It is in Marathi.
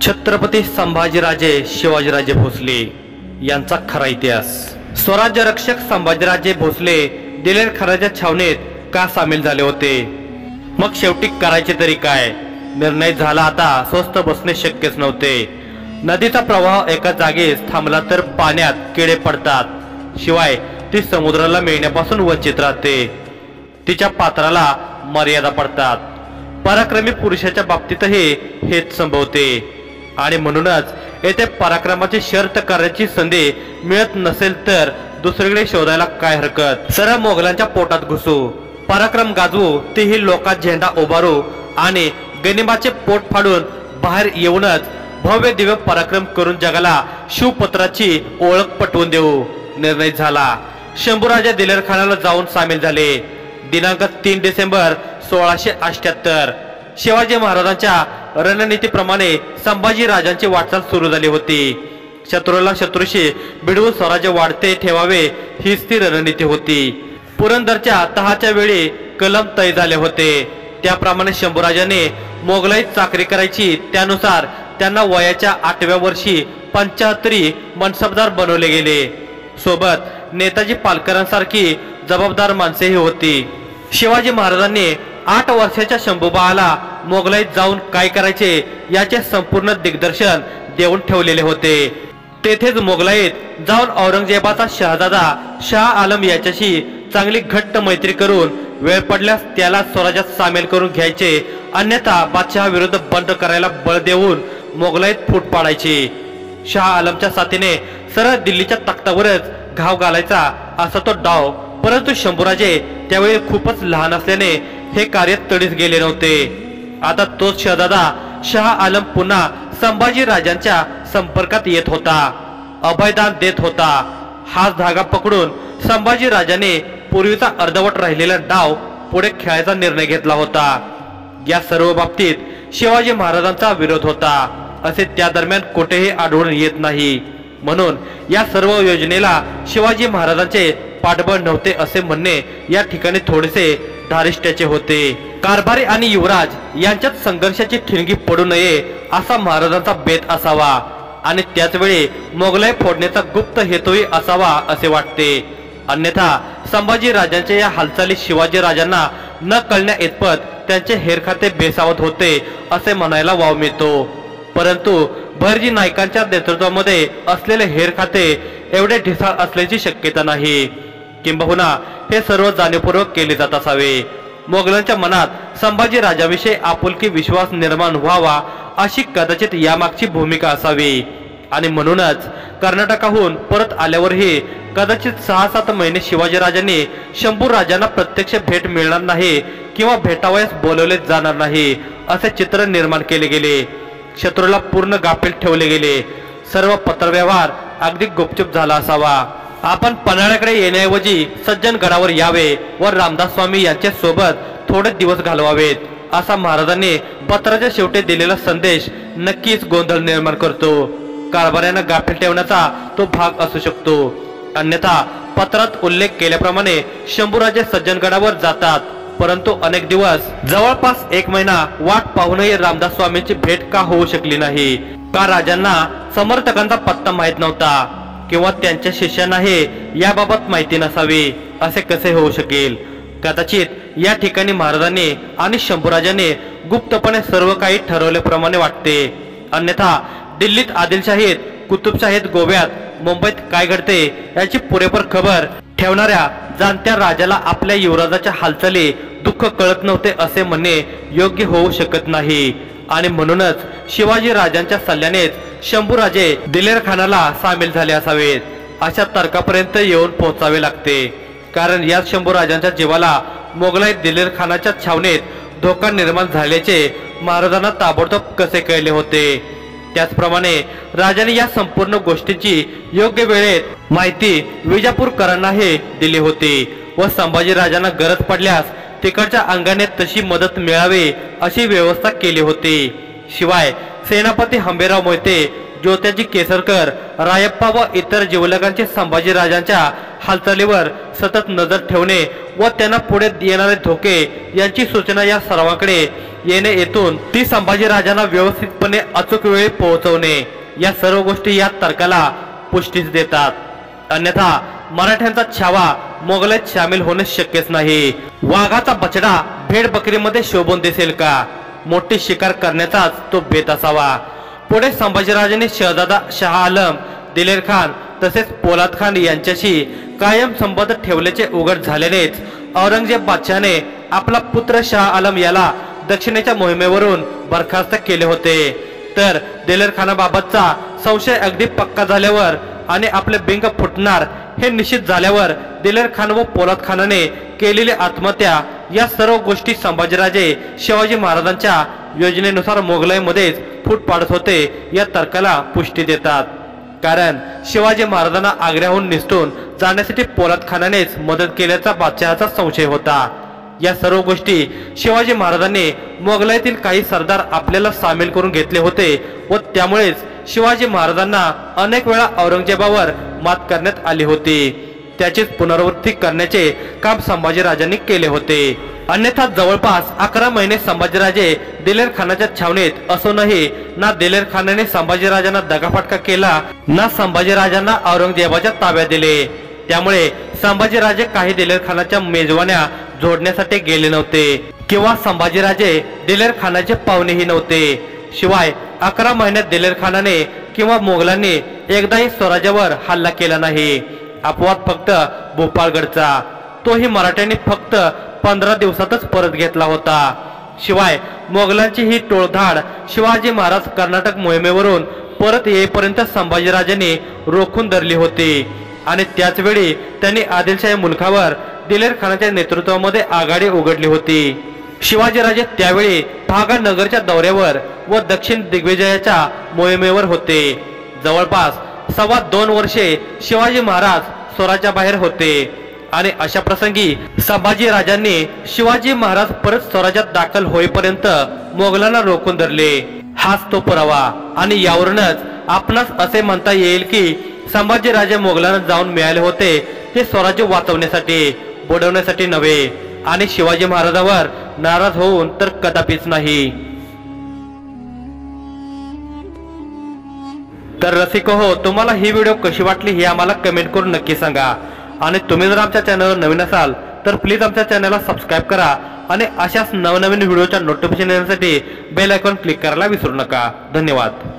छत्रपती संभाजीराजे शिवाजीराजे भोसले यांचा खरा इतिहास। स्वराज्य रक्षक संभाजीराजे भोसले दिलेर खानाच्या छावणीत का सामील झाले होते? मग शेवटी करायचे तरी काय? निर्णय झाला आता स्वस्थ बसणे शक्यच नव्हते। नदीचा प्रवाह एका जागेस थांबला तर पाण्यात किडे पडतात, शिवाय ती समुद्राला मिळण्यापासून वंचित राहते। तिच्या पात्राला मर्यादा पडतात। पराक्रमी पुरुषाच्या बाबतीतही हेच संभवते आणि म्हणूनच येथे पराक्रमाची शर्त करण्याची संधी मिळत नसेल तर दुसरीकडे शोधायला काय हरकत? सरळ मोगलांच्या पोटात घुसू, पराक्रम गाजवू, तेही लोकात झेंडा उभारू आणि गनिमाचे पोट फाडून बाहेर येऊनच भव्य दिव्य पराक्रम करून जगाला शिवपुत्राची ओळख पटवून देऊ। निर्णय झाला। शंभूराजे दिलेर खानाला जाऊन सामील झाले। दिनांक 3 डिसेंबर 1678 शिवाजी महाराजांच्या रणनीतीप्रमाणे संभाजी राजांची वाटचाल सुरू झाली होती। शत्रूला शत्रूशी भिडवून स्वराज्य वाढते ठेवावे हीच ती रणनीती होती। पुरंदरच्या तहाच्या वेळी कलम तय झाले होते। त्याप्रमाणे शंभूराजाने मोगलाईत चाकरी करायची, त्यानुसार त्यांना वयाच्या 8व्या वर्षी 75 मनसबदार बनवले गेले। सोबत नेताजी पालकरांसारखी जबाबदार माणसेही होती। शिवाजी महाराजांनी 8 वर्षाच्या शंभूबाला मोगलाईत जाऊन काय करायचे याचे संपूर्ण दिग्दर्शन देऊन ठेवलेले होते। तेथेच मोगलाईत जाऊन औरंगजेबाचा शहजादा शाह आलम याच्याशी चांगली घट्ट मैत्री करून वेळ पडल्यास त्याला स्वराज्यात सामील करून घ्यायचे, अन्यथा बादशाह विरुद्ध बंड करायला बळ देऊन मोगलाईत फूट पाडायची। शाह आलमच्या साथीने सरळ दिल्लीच्या तख्तावरच घाव घालायचा असा तो डाव, परंतु शंभूराजे त्यावेळी खूपच लहान असल्याने हे कार्य तडीस गेले नव्हते। आता तोच शहजादा शाह आलम पुन्हा संभाजी राजांच्या संपर्कात येत होता, अभयदान देत होता। हाच धागा पकडून संभाजी राजाने पूर्वीचा अर्धवट राहिलेला डाव पुढे खेळायचा निर्णय घेतला होता। या सर्व बाबतीत शिवाजी महाराजांचा विरोध होता असे त्या दरम्यान कुठेही आढळून येत नाही। म्हणून या सर्व योजनेला शिवाजी महाराजांचे पाठबळ नव्हते असे म्हणणे या ठिकाणी थोडेसे धारिष्ट्याचे होते। कारभारी आणि युवराज यांच्यात संघर्षाची ठिणगी पडू नये असा महाराजांचा बेत असावा आणि त्याच वेळी मोगलाई फोडण्याचा गुप्त हेतूही असावा असे वाटते। अन्यथा संभाजी राजांच्या या हालचाली शिवाजी राजांना न कळण्या इतपत त्यांचे हेरखाते बेसावत होते असे म्हणायला वाव मिळतो। परंतु भैरजी नाईकांच्या नेतृत्वामध्ये असलेले हेरखाते एवढे ढिसाळ असल्याची शक्यता नाही। किंबहुना हे सर्व जाणीवपूर्वक केले जात असावे। मोगलांच्या मनात संभाजी राजाविषयी आपुलकी विश्वास निर्माण व्हावा अशी कदाचित यामागची भूमिका असावी आणि म्हणूनच कर्नाटकाहून परत आल्यावरही कदाचित 6-7 महिने शिवाजी राजांनी शंभू राजांना प्रत्यक्ष भेट मिळणार नाही किंवा भेटावयास बोलवले जाणार नाही असे चित्र निर्माण केले गेले। शत्रूला पूर्ण गाफील ठेवले गेले। सर्व पत्रव्यवहार अगदी गुपचूप झाला असावा। आपण पन्हाळ्याकडे येण्याऐवजी सज्जनगडावर यावे व रामदास स्वामी यांच्या सोबत थोडे दिवस घालवावेत असा महाराजांनी पत्राच्या शेवटी दिलेला संदेश नक्कीच गोंधळ निर्माण करतो। कारभाऱ्यांना गाफील ठेवण्याचा तो भाग असू शकतो। अन्यथा पत्रात उल्लेख केल्याप्रमाणे शंभूराजे सज्जनगडावर जातात, परंतु अनेक दिवस जवळपास 1 महिना वाट पाहूनही रामदास स्वामींची भेट का होऊ शकली नाही? का राजांना समर्थकांचा पत्ता माहीत नव्हता किंवा त्यांच्या शिष्यांनाही याबाबत माहिती नसावी असे कसे होऊ शकेल? कदाचित या ठिकाणी महाराजांनी आणि शंभूराजांनी गुप्तपणे सर्व काही ठरवल्याप्रमाणे वाटते। अन्यथा दिल्लीत आदिलशाहीत, कुतुबशाहीत, गोव्यात, मुंबईत काय घडते याची पुरेपूर खबर ठेवणाऱ्या जाणत्या राजाला आपल्या युवराजाच्या हालचाली दुःख कळत नव्हते असे म्हणणे योग्य होऊ शकत नाही आणि म्हणूनच शिवाजी राजांच्या सल्ल्यानेच शंभूराजे दिलेर खानाला सामील झाले असावेत अशा तर्कापर्यंत येऊन पोहोचावे लागते। कारण या शंभूराजांच्या जीवाला मोगलाई दिलेर खानाच्या छावणीत धोका निर्माण झाल्याचे महाराजांना ताबडतोब कसे कळले होते? त्याचप्रमाणे राजाने या संपूर्ण गोष्टीची योग्य वेळेत माहिती विजापूरकरांनाही दिली होती व संभाजी राजांना गरज पडल्यास तिकडच्या अंगाने तशी मदत मिळावी अशी व्यवस्था केली होती। शिवाय सेनापती हंबीरराव मोहिते, ज्योत्याजी केसरकर, रायप्पा व इतर जिवलगांचे संभाजी राजांच्या हालचालीवर सतत नजर ठेवणे व त्यांना पुढे येणारे धोके यांची सूचना या सर्वांकडे येणे येथून ती संभाजीराजांना व्यवस्थितपणे अचूक वेळी पोहोचवणे या सर्व गोष्टी या तर्काला पुष्टीच देतात. अन्यथा मराठ्यांचा छावा मोगलाईत सामील होणे शक्यच नाही. वाघाचा बछडा भेड बकरीमध्ये शोभून दिसेल का? मोठी शिकार करण्याचाच तो बेत असावा. पुढे संभाजीराजांनी शहजादा शाह आलम, दिलेर खान तसेच पोलाद खान यांच्याशी कायम संबंध ठेवल्याचे उघड झाल्यानेच औरंगजेब बादशाहने आपला पुत्र शाह आलम याला दक्षिणेच्या मोहिमेवरून बरखास्त केले होते. तर दिलेर खानाबाबतचा संशय अगदी पक्का झाल्यावर आणि आपले बिंग फुटणार हे निश्चित झाल्यावर दिलेर खान व पोलाद खानाने केलेली आत्महत्या या सर्व गोष्टी संभाजीराजे शिवाजी महाराजांच्या योजनेनुसार मोगलाईमध्येच फूट पाडत होते या तर्काला पुष्टी देतात. कारण शिवाजी महाराजांना आग्र्याहून निसटून जाण्यासाठी पोलाद खानानेच मदत केल्याचा बादशहाचा संशय होता. या सर्व गोष्टी शिवाजी महाराजांनी मोगलाईतील काही सरदार आपल्याला सामील करून घेतले होते व त्यामुळेच शिवाजी महाराजांना अनेक वेळा औरंगजेबावर मात करण्यात आली होती. त्याचीच पुनरावृत्ती करण्याचे काम संभाजीराजांनी केले होते. अन्यथा जवळपास 11 महिने संभाजीराजे दिलेर खानाच्या छावणीत असूनही ना दिलेर खानाने संभाजीराजांना दगाफटका केला ना संभाजीराजांना औरंगजेबाच्या ताब्यात दिले. त्यामुळे संभाजीराजे काही दिलेर खानाच्या मेजवान्या जोडण्यासाठी गेले नव्हते किंवा संभाजीराजे दिलेर खानाचे पाहुणेही नव्हते. शिवाय 11 महिन्यात दिलेर खानाने किंवा मोगलांनी एकदाही स्वराज्यावर हल्ला केला नाही. अपवाद फक्त भोपाळगडचा, तोही मराठ्यांनी फक्त 15 दिवसातच परत घेतला होता. शिवाय मोगलांची ही टोळधाड शिवाजी महाराज कर्नाटक मोहिमेवरून परत येईपर्यंत संभाजीराजांनी रोखून धरली होती आणि त्याच वेळी त्यांनी आदिलशाही मुलखावर दिलेर खानाच्या नेतृत्वामध्ये आघाडी उघडली होती. शिवाजीराजे त्यावेळी भागानगरच्या दौऱ्यावर व दक्षिण दिग्विजयाच्या मोहिमेवर होते. जवळपास 2.25 वर्षे शिवाजी महाराज स्वराज्याबाहेर होते आणि अशा प्रसंगी संभाजीराजांनी शिवाजी महाराज परत स्वराज्यात दाखल होईपर्यंत मोगलांना रोखून धरले. हाच तो पुरावा आणि यावरूनच आपणास असे म्हणता येईल की संभाजीराजे मोगलांना जाऊन मिळाले होते ते स्वराज्य वाचवण्यासाठी, बुडवण्यासाठी नव्हे आणि शिवाजी महाराजांवर नाराज होऊन तर कदापिच नाही. तर रसिको हो, तुम्हाला ही व्हिडिओ कशी वाटली हे आम्हाला कमेंट करून नक्की सांगा. आणि तुम्ही जर आमच्या चॅनलवर नवीन असाल तर प्लीज आमच्या चॅनलला सबस्क्राईब करा आणि अशाच नवनवीन व्हिडिओच्या नोटिफिकेशन येण्यासाठी बेल आयकॉन क्लिक करायला विसरू नका. धन्यवाद.